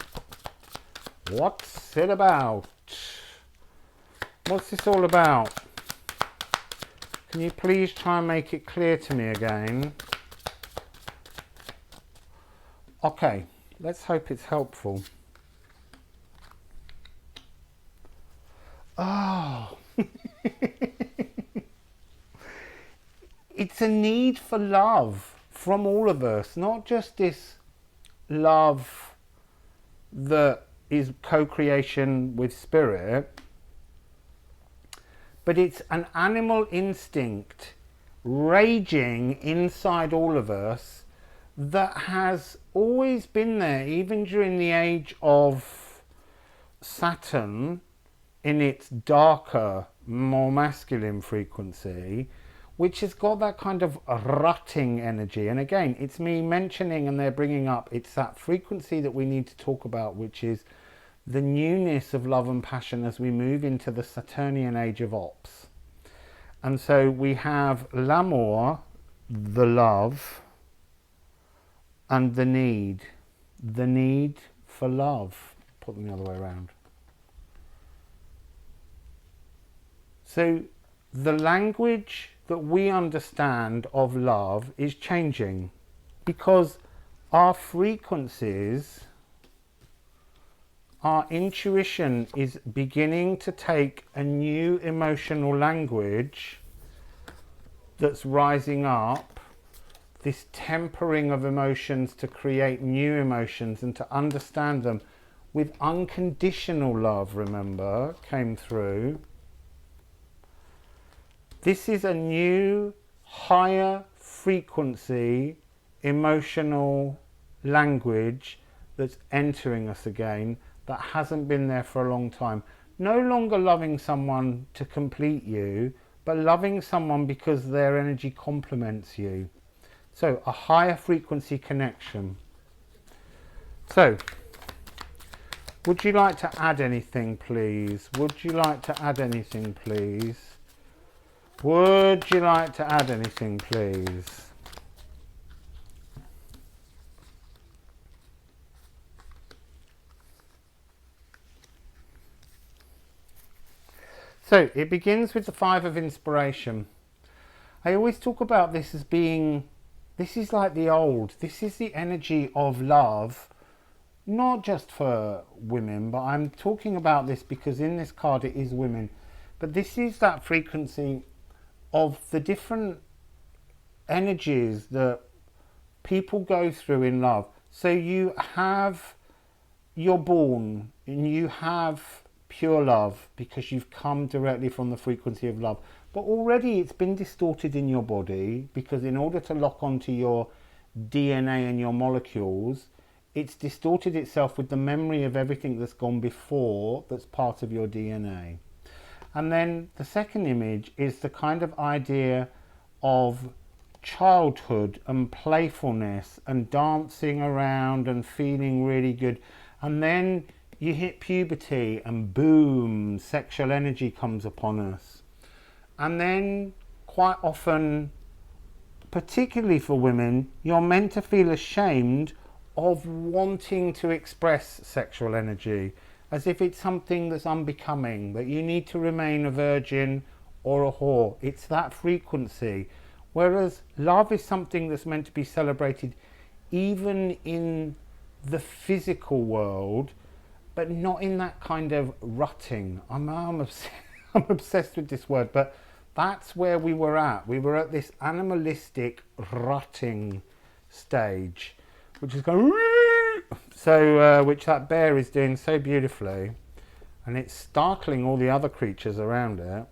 What's it about? What's this all about? Can you please try and make it clear to me again? Okay, let's hope it's helpful. Oh, it's a need for love from all of us, not just this love that is co-creation with spirit, but it's an animal instinct raging inside all of us that has always been there, even during the age of Saturn in its darker, more masculine frequency, which has got that kind of rutting energy. And again, it's me mentioning, and they're bringing up, it's that frequency that we need to talk about, which is the newness of love and passion as we move into the Saturnian age of Ops. And so we have l'amour, the love, and the need for love. Put them the other way around. So the language that we understand of love is changing because our frequencies, our intuition is beginning to take a new emotional language that's rising up, this tempering of emotions to create new emotions and to understand them with unconditional love, remember, came through. This is a new, higher frequency, emotional language that's entering us again that hasn't been there for a long time. No longer loving someone to complete you, but loving someone because their energy complements you. So, a higher frequency connection. So, would you like to add anything, please? Would you like to add anything, please? Would you like to add anything, please? So it begins with the 5 of inspiration. I always talk about this as being, this is like the old, this is the energy of love, not just for women, but I'm talking about this because in this card it is women. But this is that frequency of the different energies that people go through in love. So you're born and you have pure love because you've come directly from the frequency of love. But already it's been distorted in your body because in order to lock onto your DNA and your molecules, it's distorted itself with the memory of everything that's gone before, that's part of your DNA. And then the second image is the kind of idea of childhood and playfulness and dancing around and feeling really good. And then you hit puberty and boom, sexual energy comes upon us. And then quite often, particularly for women, you're meant to feel ashamed of wanting to express sexual energy, as if it's something that's unbecoming, that you need to remain a virgin or a whore. It's that frequency. Whereas love is something that's meant to be celebrated even in the physical world, but not in that kind of rutting. I'm obsessed with this word, but that's where we were at. We were at this animalistic rutting stage, which is going so, which that bear is doing so beautifully, and it's startling all the other creatures around it.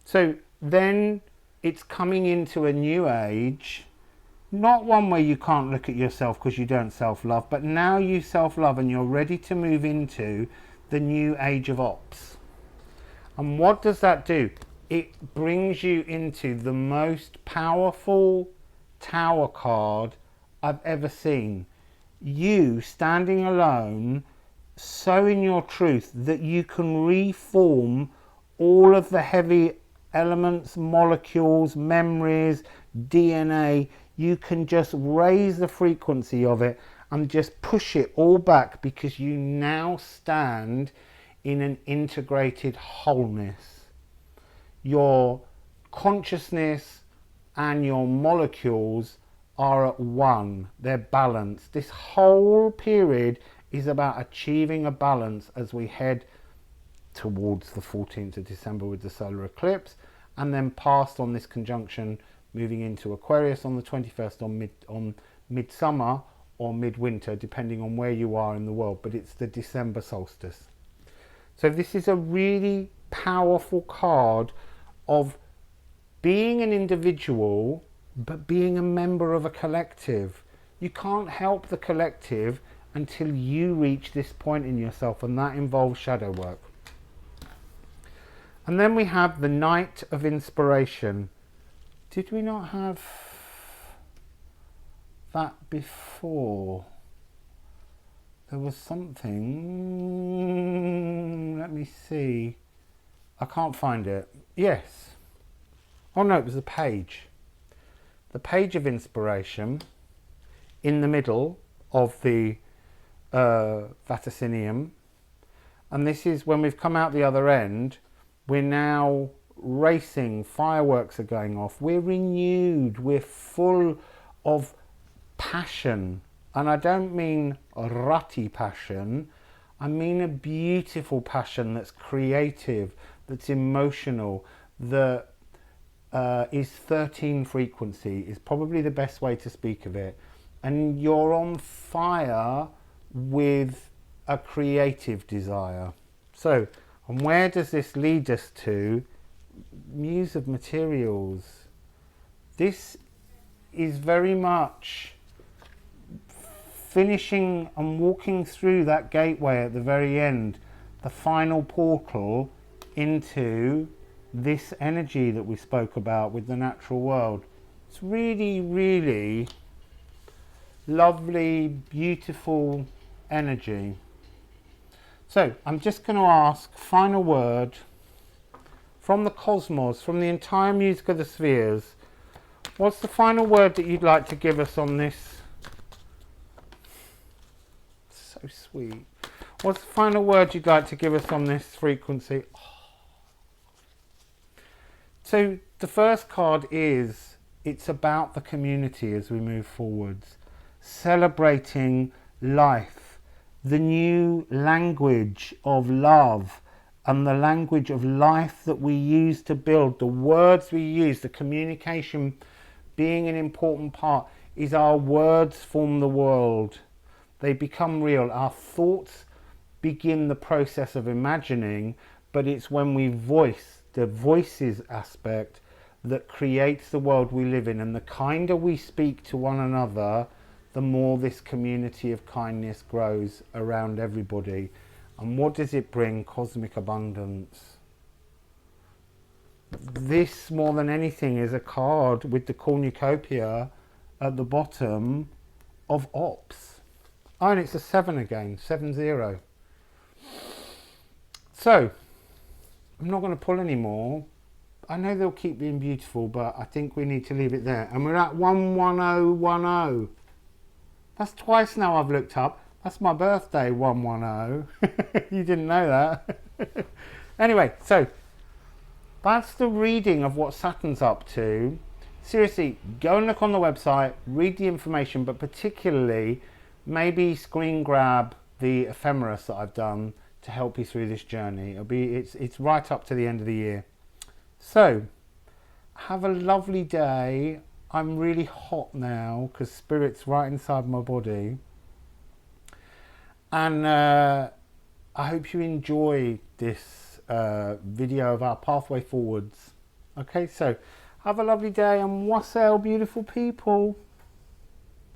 So then it's coming into a new age, not one where you can't look at yourself because you don't self-love, but now you self-love and you're ready to move into the new age of ops. And what does that do? It brings you into the most powerful tower card I've ever seen. You standing alone, so in your truth that you can reform all of the heavy elements, molecules, memories, DNA. You can just raise the frequency of it and just push it all back, because you now stand in an integrated wholeness. Your consciousness and your molecules are at one. They're balanced. This whole period is about achieving a balance as we head towards the 14th of December with the solar eclipse, and then past on this conjunction moving into Aquarius on the 21st on midsummer or midwinter, depending on where you are in the world, but it's the December solstice. So this is a really powerful card of being an individual but being a member of a collective. You can't help the collective until you reach this point in yourself, and that involves shadow work. And then we have the Night of Inspiration. Did we not have that before? There was something, let me see. I can't find it. Yes. Oh no, it was the page. The page of inspiration in the middle of the vaticinium. And this is when we've come out the other end. We're now racing, fireworks are going off, we're renewed, we're full of passion. And I don't mean rutty passion, I mean a beautiful passion that's creative, that's emotional, that is 13 frequency, is probably the best way to speak of it. And you're on fire with a creative desire. So, and where does this lead us to? Muse of materials. This is very much finishing and walking through that gateway at the very end, the final portal into this energy that we spoke about with the natural world. It's really, really lovely, beautiful energy. So I'm just going to ask, final word from the cosmos, from the entire music of the spheres. What's the final word that you'd like to give us on this? So sweet. What's the final word you'd like to give us on this frequency? Oh. So the first card is, it's about the community as we move forwards, celebrating life, the new language of love and the language of life that we use to build, the words we use, the communication being an important part, is our words form the world. They become real. Our thoughts begin the process of imagining, but it's when we voice, the voices aspect, that creates the world we live in. And the kinder we speak to one another, the more this community of kindness grows around everybody. And what does it bring? Cosmic abundance. This, more than anything, is a card with the cornucopia at the bottom of Ops. Oh, and it's a 7 again, 7-0. So, I'm not going to pull any more. I know they'll keep being beautiful, but I think we need to leave it there. And we're at 11010. That's twice now I've looked up. That's my birthday, 110. You didn't know that. Anyway, so that's the reading of what Saturn's up to. Seriously, go and look on the website, read the information, but particularly maybe screen grab the ephemeris that I've done to help you through this journey. It's right up to the end of the year. So, have a lovely day. I'm really hot now because Spirit's right inside my body. And I hope you enjoy this video of our pathway forwards. Okay, so have a lovely day and wassail beautiful people.